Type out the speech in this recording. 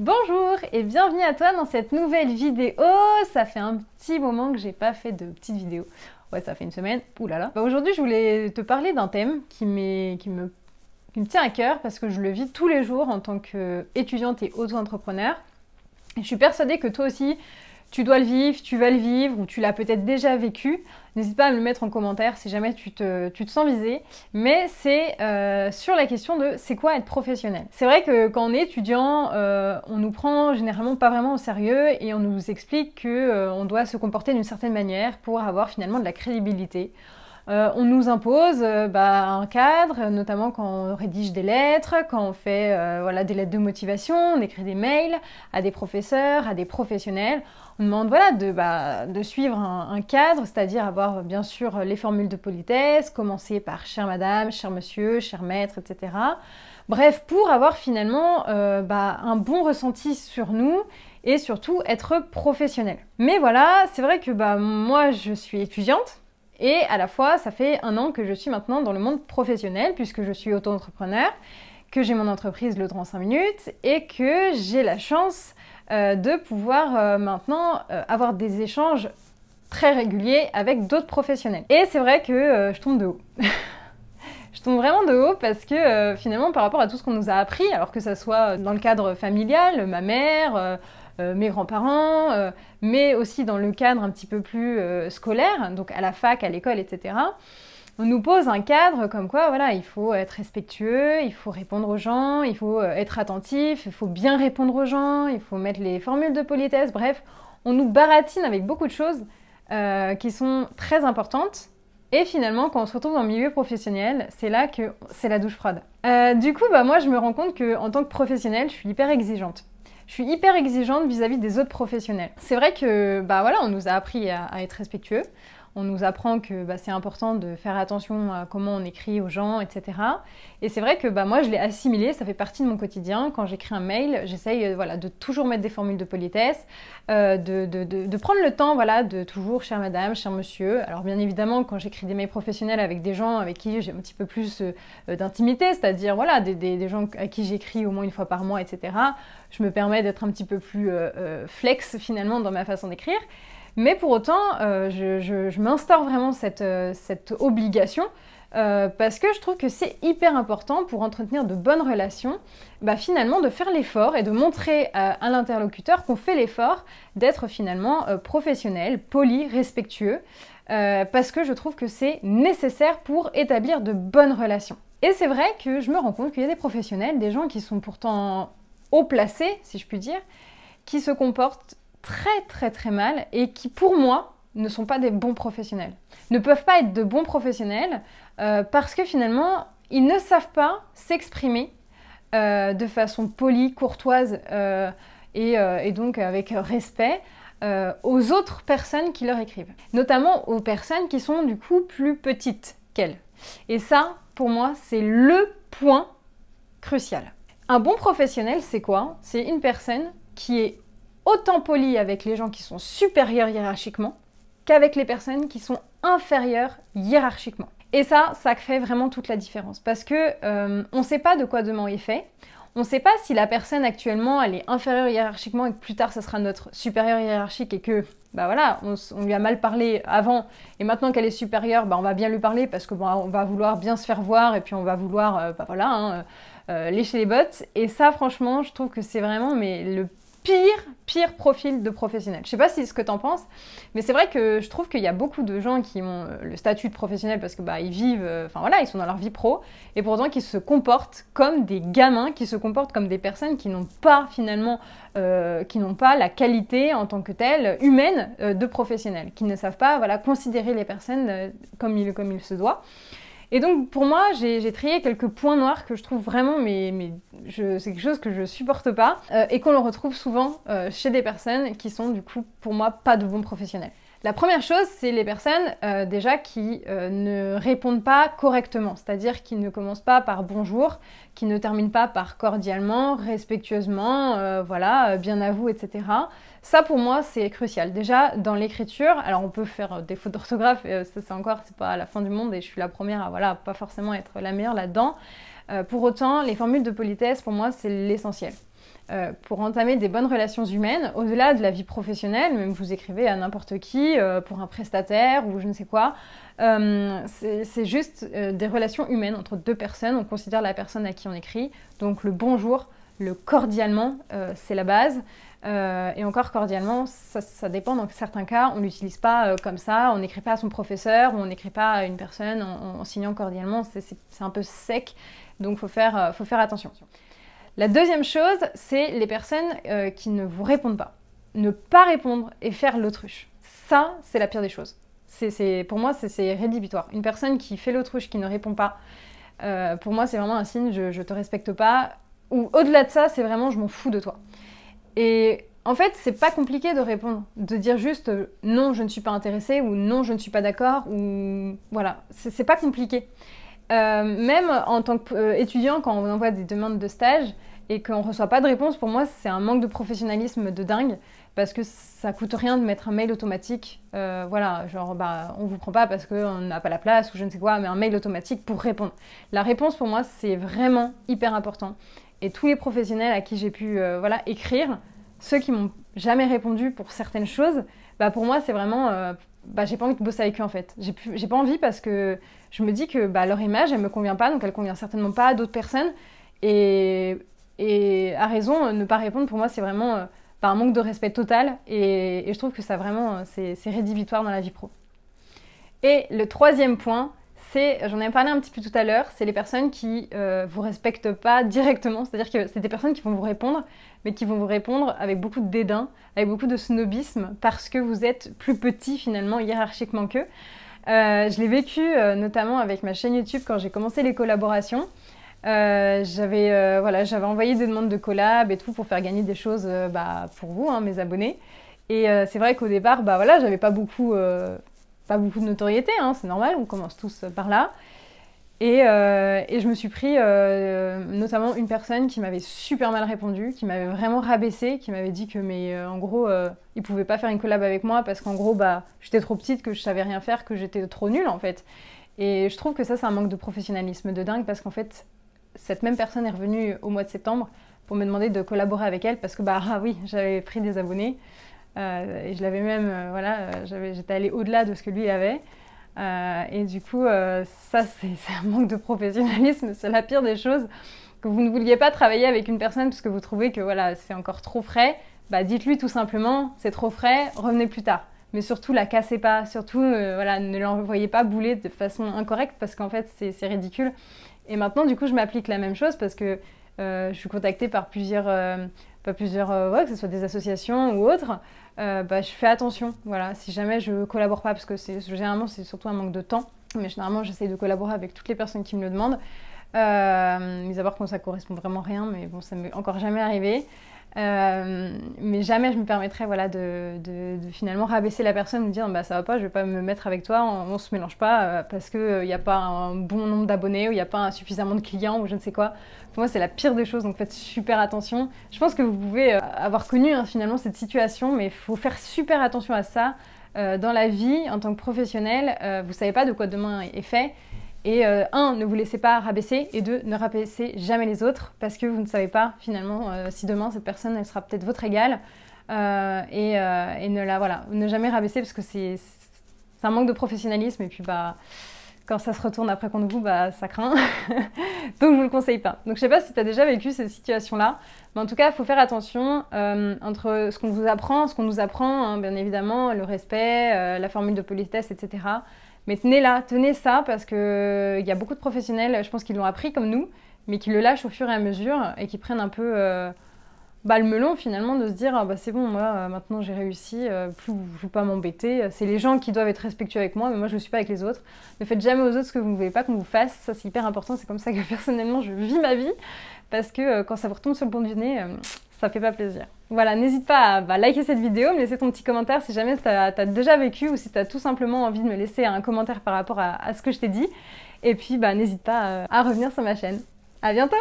Bonjour et bienvenue à toi dans cette nouvelle vidéo. Ça fait un petit moment que j'ai pas fait de petite vidéo. Ouais, ça fait une semaine. Ouh là là. Aujourd'hui, je voulais te parler d'un thème qui me tient à cœur parce que je le vis tous les jours en tant qu'étudiante et auto-entrepreneur. Je suis persuadée que toi aussi, tu dois le vivre, tu vas le vivre ou tu l'as peut-être déjà vécu. N'hésite pas à me le mettre en commentaire si jamais tu te sens visé. Mais c'est sur la question de c'est quoi être professionnel. C'est vrai que quand on est étudiant, on nous prend généralement pas vraiment au sérieux et on nous explique qu'on doit se comporter d'une certaine manière pour avoir finalement de la crédibilité. On nous impose un cadre, notamment quand on rédige des lettres, quand on fait des lettres de motivation, on écrit des mails à des professeurs, à des professionnels. On demande de suivre un cadre, c'est-à-dire avoir bien sûr les formules de politesse, commencer par chère madame, cher monsieur, cher maître, etc. Bref, pour avoir finalement un bon ressenti sur nous et surtout être professionnel. Mais voilà, c'est vrai que moi je suis étudiante. Et à la fois, ça fait 1 an que je suis maintenant dans le monde professionnel puisque je suis auto-entrepreneur, que j'ai mon entreprise Le Droit en 5 minutes et que j'ai la chance de pouvoir maintenant avoir des échanges très réguliers avec d'autres professionnels. Et c'est vrai que je tombe de haut. Je tombe vraiment de haut parce que finalement, par rapport à tout ce qu'on nous a appris, alors que ça soit dans le cadre familial, ma mère, mes grands-parents, mais aussi dans le cadre un petit peu plus scolaire, donc à la fac, à l'école, etc. On nous pose un cadre comme quoi, voilà, il faut être respectueux, il faut répondre aux gens, il faut être attentif, il faut bien répondre aux gens, il faut mettre les formules de politesse, bref, on nous baratine avec beaucoup de choses qui sont très importantes. Et finalement, quand on se retrouve dans le milieu professionnel, c'est là que c'est la douche froide. Du coup, moi, je me rends compte qu'en tant que professionnelle, je suis hyper exigeante. Je suis hyper exigeante vis-à-vis des autres professionnels. C'est vrai que, on nous a appris à être respectueux. On nous apprend que c'est important de faire attention à comment on écrit aux gens, etc. Et c'est vrai que moi, je l'ai assimilé, ça fait partie de mon quotidien. Quand j'écris un mail, j'essaye de toujours mettre des formules de politesse, de prendre le temps de toujours cher madame, cher monsieur. Alors bien évidemment, quand j'écris des mails professionnels avec des gens avec qui j'ai un petit peu plus d'intimité, c'est-à-dire des gens à qui j'écris au moins 1 fois par mois, etc., je me permets d'être un petit peu plus flex finalement dans ma façon d'écrire. Mais pour autant, je m'instaure vraiment cette obligation parce que je trouve que c'est hyper important pour entretenir de bonnes relations, finalement de faire l'effort et de montrer à l'interlocuteur qu'on fait l'effort d'être finalement professionnel, poli, respectueux, parce que je trouve que c'est nécessaire pour établir de bonnes relations. Et c'est vrai que je me rends compte qu'il y a des professionnels, des gens qui sont pourtant haut placés, si je puis dire, qui se comportent très mal et qui pour moi ne sont pas des bons professionnels. Ne peuvent pas être de bons professionnels parce que finalement ils ne savent pas s'exprimer de façon polie, courtoise et donc avec respect aux autres personnes qui leur écrivent. Notamment aux personnes qui sont du coup plus petites qu'elles. Et ça, pour moi, c'est le point crucial. Un bon professionnel, c'est quoi? C'est une personne qui est autant poli avec les gens qui sont supérieurs hiérarchiquement qu'avec les personnes qui sont inférieures hiérarchiquement. Et ça fait vraiment toute la différence parce que on ne sait pas de quoi demain est fait. On ne sait pas si la personne actuellement elle est inférieure hiérarchiquement et que plus tard ça sera notre supérieur hiérarchique et que on lui a mal parlé avant et maintenant qu'elle est supérieure, on va bien lui parler parce que on va vouloir bien se faire voir et puis on va vouloir lécher les bottes. Et ça franchement je trouve que c'est vraiment le pire profil de professionnel. Je sais pas si c'est ce que t'en penses, mais c'est vrai que je trouve qu'il y a beaucoup de gens qui ont le statut de professionnel parce que ils vivent, ils sont dans leur vie pro, et pourtant qui se comportent comme des gamins, qui se comportent comme des personnes qui n'ont pas finalement, qui n'ont pas la qualité en tant que telle humaine de professionnel, qui ne savent pas considérer les personnes comme il se doit. Et donc pour moi, j'ai trié quelques points noirs que je trouve vraiment, c'est quelque chose que je supporte pas et qu'on le retrouve souvent chez des personnes qui sont du coup pour moi pas de bons professionnels. La première chose, c'est les personnes déjà qui ne répondent pas correctement, c'est-à-dire qui ne commencent pas par bonjour, qui ne terminent pas par cordialement, respectueusement, bien à vous, etc. Ça pour moi c'est crucial. Déjà dans l'écriture, alors on peut faire des fautes d'orthographe, ça c'est pas la fin du monde et je suis la première à pas forcément être la meilleure là-dedans. Pour autant, les formules de politesse pour moi c'est l'essentiel. pour entamer des bonnes relations humaines, au-delà de la vie professionnelle, même vous écrivez à n'importe qui, pour un prestataire ou je ne sais quoi, c'est juste des relations humaines entre deux personnes, on considère la personne à qui on écrit, donc le bonjour, le cordialement, c'est la base, et encore cordialement, ça dépend, dans certains cas, on ne l'utilise pas comme ça, on n'écrit pas à son professeur, ou on n'écrit pas à une personne en signant cordialement, c'est un peu sec, donc faut faire attention. La deuxième chose, c'est les personnes qui ne vous répondent pas. Ne pas répondre et faire l'autruche. Ça, c'est la pire des choses. Pour moi, c'est rédhibitoire. Une personne qui fait l'autruche, qui ne répond pas, pour moi, c'est vraiment un signe, je te respecte pas. Ou au-delà de ça, c'est vraiment, je m'en fous de toi. Et en fait, c'est pas compliqué de répondre. De dire juste non, je ne suis pas intéressée, ou non, je ne suis pas d'accord, ou voilà. C'est pas compliqué. Même en tant qu'étudiant, quand on envoie des demandes de stage et qu'on ne reçoit pas de réponse, pour moi c'est un manque de professionnalisme de dingue, parce que ça coûte rien de mettre un mail automatique, voilà, genre on vous prend pas parce qu'on n'a pas la place ou je ne sais quoi, mais un mail automatique pour répondre. La réponse pour moi c'est vraiment hyper important, et tous les professionnels à qui j'ai pu voilà, écrire, ceux qui m'ont jamais répondu pour certaines choses, pour moi c'est vraiment... j'ai pas envie de bosser avec eux en fait. J'ai pas envie parce que je me dis que leur image, elle me convient pas, donc elle convient certainement pas à d'autres personnes. Et à raison, ne pas répondre, pour moi, c'est vraiment un manque de respect total. Et je trouve que ça vraiment, c'est rédhibitoire dans la vie pro. Et le troisième point, j'en ai parlé un petit peu tout à l'heure, c'est les personnes qui vous respectent pas directement. C'est-à-dire que c'est des personnes qui vont vous répondre, mais qui vont vous répondre avec beaucoup de dédain, avec beaucoup de snobisme, parce que vous êtes plus petit finalement hiérarchiquement qu'eux. Je l'ai vécu notamment avec ma chaîne YouTube quand j'ai commencé les collaborations. J'avais envoyé des demandes de collab et tout pour faire gagner des choses pour vous, hein, mes abonnés. Et c'est vrai qu'au départ, j'avais pas beaucoup de notoriété, hein, c'est normal, on commence tous par là. Et je me suis pris notamment une personne qui m'avait super mal répondu, qui m'avait vraiment rabaissé, qui m'avait dit que en gros il pouvait pas faire une collab avec moi parce qu'en gros j'étais trop petite, que je savais rien faire, que j'étais trop nulle en fait. Et je trouve que ça c'est un manque de professionnalisme de dingue, parce qu'en fait cette même personne est revenue au mois de septembre pour me demander de collaborer avec elle parce que oui, j'avais pris des abonnés. Et je l'avais même, j'étais allée au-delà de ce que lui avait. Et du coup, ça c'est un manque de professionnalisme, c'est la pire des choses. Que vous ne vouliez pas travailler avec une personne parce que vous trouvez que voilà, c'est encore trop frais, dites-lui tout simplement, c'est trop frais, revenez plus tard. Mais surtout, la cassez pas, surtout ne l'envoyez pas bouler de façon incorrecte, parce qu'en fait, c'est ridicule. Et maintenant, du coup, je m'applique la même chose parce que je suis contactée par que ce soit des associations ou autres. Je fais attention, voilà, si jamais je collabore pas, parce que généralement c'est surtout un manque de temps, mais généralement j'essaie de collaborer avec toutes les personnes qui me le demandent, mis à part quand ça correspond vraiment à rien, mais bon, ça m'est encore jamais arrivé. Mais jamais je me permettrais de finalement rabaisser la personne, me dire ça va pas, je vais pas me mettre avec toi, on se mélange pas parce qu'il n'y a pas un bon nombre d'abonnés ou il n'y a pas suffisamment de clients ou je ne sais quoi. Pour moi c'est la pire des choses, donc faites super attention. Je pense que vous pouvez avoir connu finalement cette situation, mais il faut faire super attention à ça dans la vie en tant que professionnel. Vous savez pas de quoi demain est fait. Et ne vous laissez pas rabaisser, et 2, ne rabaissez jamais les autres, parce que vous ne savez pas finalement si demain cette personne elle sera peut-être votre égale, et ne jamais rabaisser, parce que c'est un manque de professionnalisme, et puis quand ça se retourne après contre vous, ça craint. Donc je vous le conseille pas. Donc je sais pas si tu as déjà vécu cette situation-là, mais en tout cas il faut faire attention entre ce qu'on vous apprend, ce qu'on nous apprend, hein, bien évidemment, le respect, la formule de politesse, etc. Mais tenez ça, parce qu'il y a beaucoup de professionnels, je pense qu'ils l'ont appris comme nous, mais qui le lâchent au fur et à mesure et qui prennent un peu le melon finalement, de se dire c'est bon, moi maintenant j'ai réussi, plus je ne veux pas m'embêter. C'est les gens qui doivent être respectueux avec moi, mais moi je ne le suis pas avec les autres. Ne faites jamais aux autres ce que vous ne voulez pas qu'on vous fasse, ça c'est hyper important, c'est comme ça que personnellement je vis ma vie, parce que quand ça vous retombe sur le bon du nez, ça fait pas plaisir. Voilà, n'hésite pas à liker cette vidéo, me laisser ton petit commentaire si jamais tu as déjà vécu, ou si tu as tout simplement envie de me laisser un commentaire par rapport à ce que je t'ai dit. Et puis n'hésite pas à revenir sur ma chaîne. À bientôt!